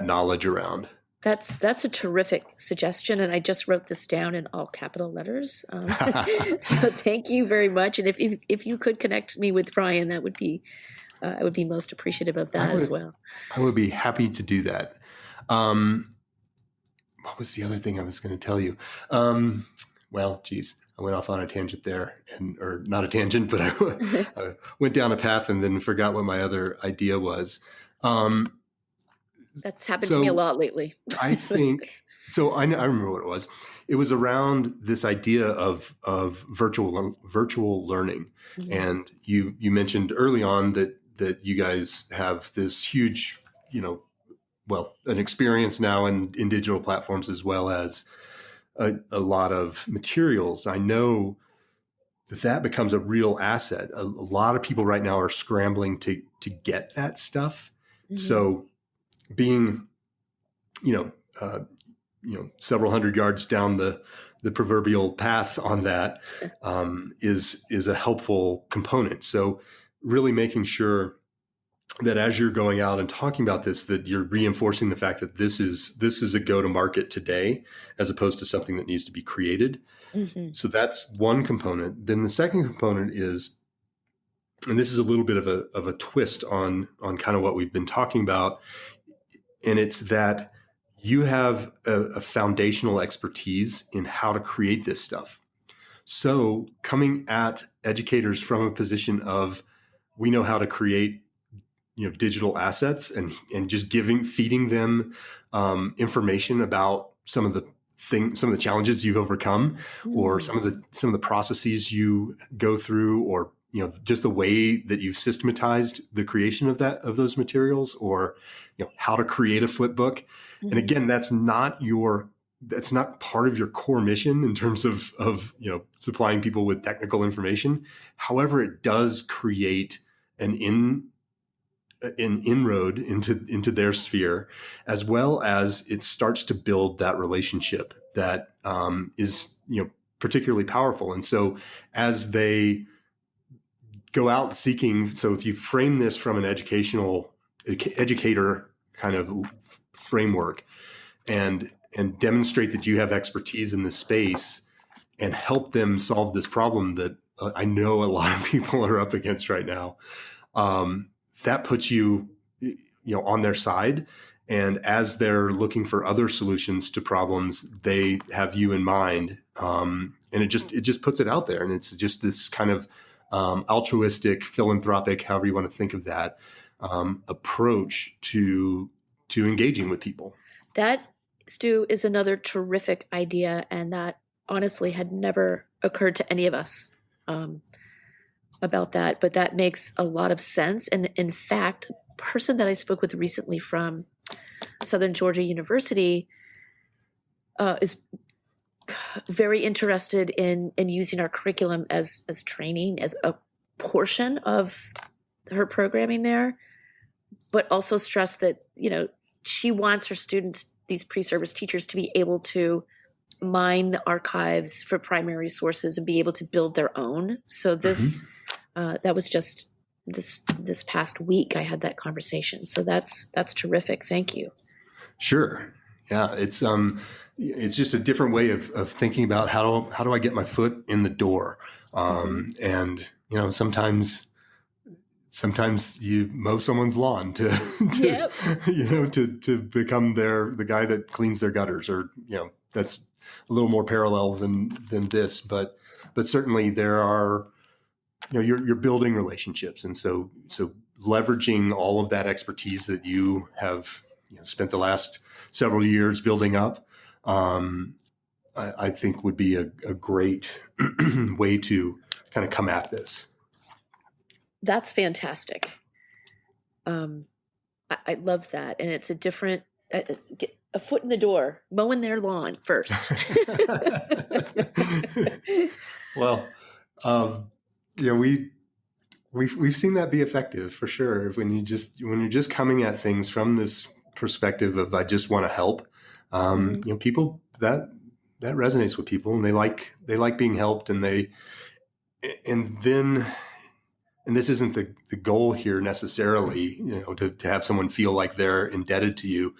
Speaker 3: knowledge around.
Speaker 1: That's a terrific suggestion, and I just wrote this down in all capital letters. So thank you very much. And if you could connect me with Ryan, that would be I would be most appreciative of that as well. I
Speaker 3: would be happy to do that. What was the other thing I was going to tell you? Well, geez, I went off on a tangent there, or not a tangent, but I went down a path and then forgot what my other idea was.
Speaker 1: That's happened to me a lot lately.
Speaker 3: I think so. I remember what it was. It was around this idea of virtual learning, and you mentioned early on that you guys have this huge, an experience now in digital platforms, as well as a lot of materials. I know that becomes a real asset. A lot of people right now are scrambling to get that stuff.
Speaker 1: Mhm.
Speaker 3: So being, several hundred yards down the proverbial path on that is a helpful component. So really making sure that as you're going out and talking about this, that you're reinforcing the fact that this is a go-to-market today, as opposed to something that needs to be created.
Speaker 1: Mhm.
Speaker 3: So that's one component. Then the second component is, and this is a little bit of a twist on kind of what we've been talking about, and it's that you have a foundational expertise in how to create this stuff. So coming at educators from a position of, we know how to create digital assets, and just feeding them information about some of the challenges you've overcome, or some of the processes you go through, or just the way that you've systematized the creation of those materials, or how to create a flip book.
Speaker 1: Mhm.
Speaker 3: And again, that's not part of your core mission in terms of supplying people with technical information. However, it does create an inroad into their sphere, as well as it starts to build that relationship that is particularly powerful. And so as they go out seeking, so if you frame this from an educator kind of framework, and demonstrate that you have expertise in this space, and help them solve this problem that I know a lot of people are up against right now, that puts you on their side. And as they're looking for other solutions to problems, they have you in mind. And it just puts it out there. And it's just this kind of altruistic, philanthropic, however you want to think of that, approach to engaging with people.
Speaker 1: That, Stu, is another terrific idea, and that honestly had never occurred to any of us about that, but that makes a lot of sense. And in fact, the person that I spoke with recently from Southern Georgia University is very interested in using our curriculum as training, as a portion of her programming there, but also stressed that, she wants her students, these pre-service teachers, to be able to mine the archives for primary sources and be able to build their own. So this, that was just this past week I had that conversation. So that's terrific. Thank you. Sure.
Speaker 3: Yeah. It's just a different way of thinking about how do I get my foot in the door? And, sometimes you mow someone's lawn to
Speaker 1: Yep.
Speaker 3: to become the guy that cleans their gutters, or that's a little more parallel than this, but certainly there are you're building relationships, and so leveraging all of that expertise that you have spent the last several years building up, I think would be a great way to kind of come at this.
Speaker 1: That's fantastic. I love that. And it's a different, get a foot in the door, mowing their lawn first.
Speaker 3: Well, we've seen that be effective for sure. When you're just coming at things from this perspective of, I just want to help, people that resonates with people, and they like being helped, and this isn't the goal here necessarily, to have someone feel like they're indebted to you,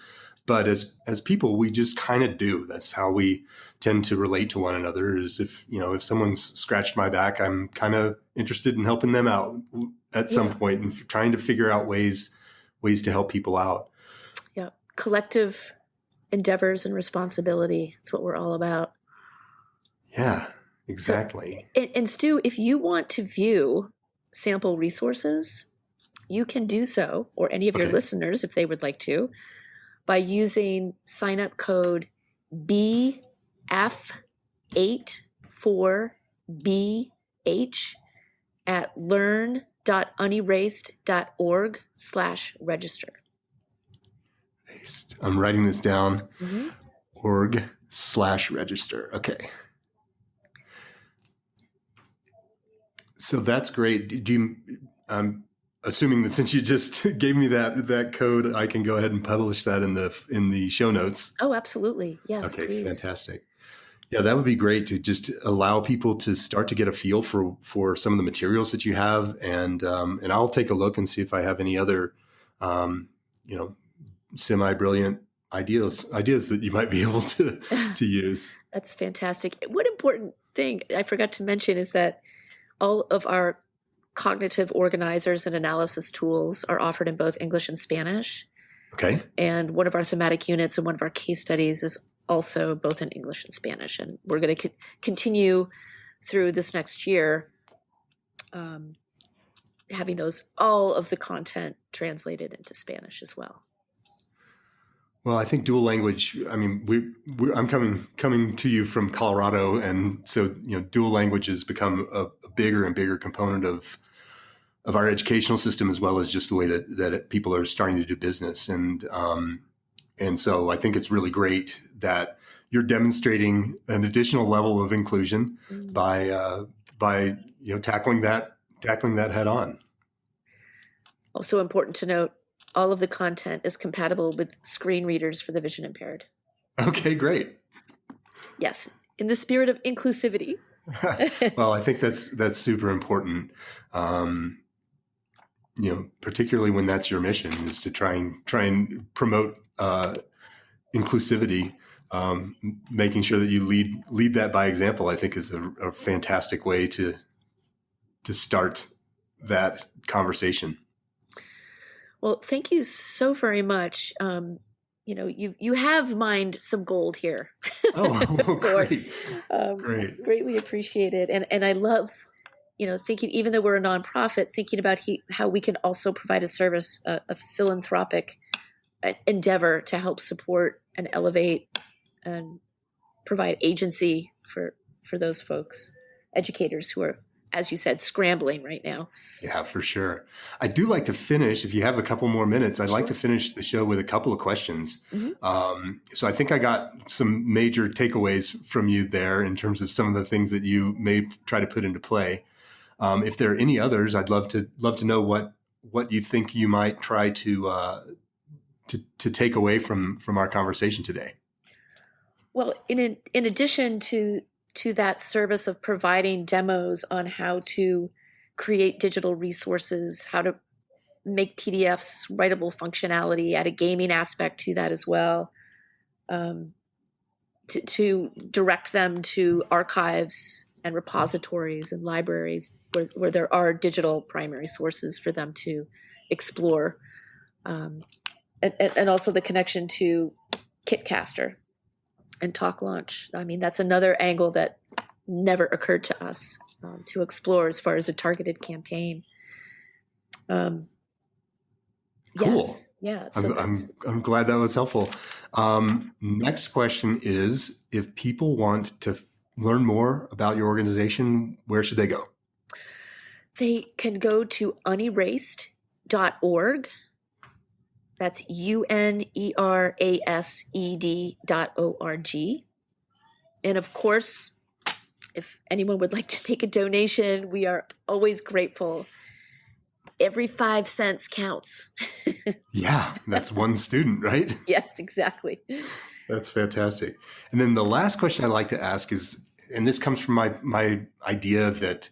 Speaker 3: but as people, we just kind of do. That's how we tend to relate to one another, is if someone's scratched my back, I'm kind of interested in helping them out at some point, and trying to figure out ways to help people out.
Speaker 1: Yeah. Collective endeavors and responsibility. It's what we're all about.
Speaker 3: Yeah, exactly.
Speaker 1: So, and Stu, if you want to view sample resources, you can do so, or any of your listeners, if they would like to, by using sign-up code BF84BH at learn.unerased.org/register.
Speaker 3: I'm writing this down. .org/register. Okay. So that's great. Do you, I'm assuming that since you just gave me that code, I can go ahead and publish that in the show notes.
Speaker 1: Oh, absolutely. Yes,
Speaker 3: Okay,
Speaker 1: please.
Speaker 3: fantastic. Yeah, that would be great to just allow people to start to get a feel for some of the materials that you have, and I'll take a look and see if I have any other, you know, semi-brilliant ideas that you might be able to use.
Speaker 1: That's fantastic. One important thing I forgot to mention is that all of our cognitive organizers and analysis tools are offered in both English and Spanish.
Speaker 3: Okay.
Speaker 1: And one of our thematic units and one of our case studies is also both in English and Spanish. And we're going to continue through this next year having all of the content translated into Spanish as well.
Speaker 3: Well, I think dual language, I mean, I'm coming to you from Colorado. And so, dual language has become a bigger and bigger component of our educational system, as well as just the way that people are starting to do business. And so I think it's really great that you're demonstrating an additional level of inclusion by tackling that head on.
Speaker 1: Also important to note, all of the content is compatible with screen readers for the vision impaired.
Speaker 3: Okay, great.
Speaker 1: Yes, in the spirit of inclusivity.
Speaker 3: Well, I think that's super important. Particularly when that's your mission, is to try and promote inclusivity. Making sure that you lead that by example, I think, is a fantastic way to start that conversation.
Speaker 1: Well, thank you so very much. You have mined some gold here.
Speaker 3: Oh, great. Great.
Speaker 1: Greatly appreciated. And I love, thinking, even though we're a nonprofit, thinking about how we can also provide a service, a philanthropic endeavor to help support and elevate and provide agency for those folks, educators who are, as you said, scrambling right now.
Speaker 3: Yeah, for sure. I do like to finish, if you have a couple more minutes, I'd like to finish the show with a couple of questions. Mm-hmm. So I think I got some major takeaways from you there in terms of some of the things that you may try to put into play. If there are any others, I'd love to know what you think you might try to take away from our conversation today.
Speaker 1: Well, in addition to that service of providing demos on how to create digital resources, how to make PDFs writable functionality, add a gaming aspect to that as well, to direct them to archives and repositories and libraries where there are digital primary sources for them to explore, and also the connection to Kitcaster and Talk Launch. I mean, that's another angle that never occurred to us to explore as far as a targeted campaign.
Speaker 3: Cool.
Speaker 1: Yes. Yeah. So
Speaker 3: I'm glad that was helpful. Next question is, if people want to learn more about your organization, where should they go?
Speaker 1: They can go to unerased.org. That's unerased.org. And of course, if anyone would like to make a donation, we are always grateful. Every 5 cents counts.
Speaker 3: Yeah, that's one student, right?
Speaker 1: Yes, exactly.
Speaker 3: That's fantastic. And then the last question I'd like to ask is, and this comes from my idea that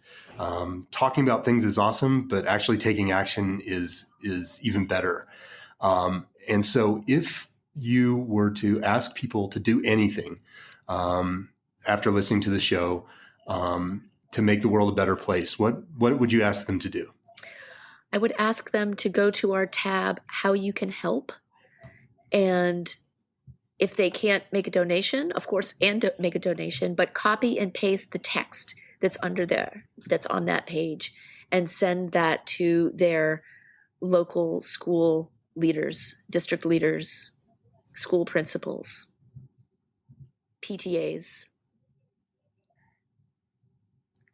Speaker 3: talking about things is awesome, but actually taking action is even better. And so if you were to ask people to do anything after listening to the show to make the world a better place, what would you ask them to do?
Speaker 1: I would ask them to go to our tab, How You Can Help. And if they can't make a donation, of course, make a donation, but copy and paste the text that's under there, that's on that page, and send that to their local school leaders, district leaders, school principals, PTAs.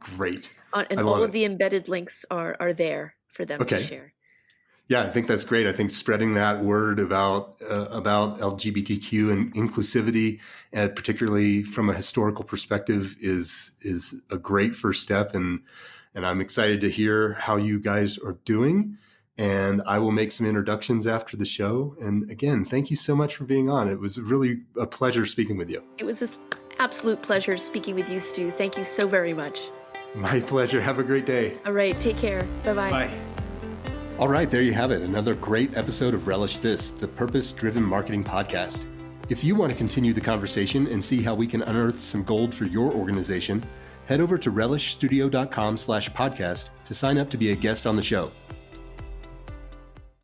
Speaker 3: Great.
Speaker 1: And all of the embedded links are there for them to share.
Speaker 3: Yeah, I think that's great. I think spreading that word about LGBTQ and inclusivity, particularly from a historical perspective, is a great first step. And and I'm excited to hear how you guys are doing. And I will make some introductions after the show. And again, thank you so much for being on. It was really a pleasure speaking with you.
Speaker 1: It was an absolute pleasure speaking with you, Stu. Thank you so very much.
Speaker 3: My pleasure. Have a great day.
Speaker 1: All right. Take care. Bye-bye.
Speaker 3: Bye. All right, there you have it. Another great episode of Relish This, the purpose-driven marketing podcast. If you want to continue the conversation and see how we can unearth some gold for your organization, head over to relishstudio.com/podcast to sign up to be a guest on the show.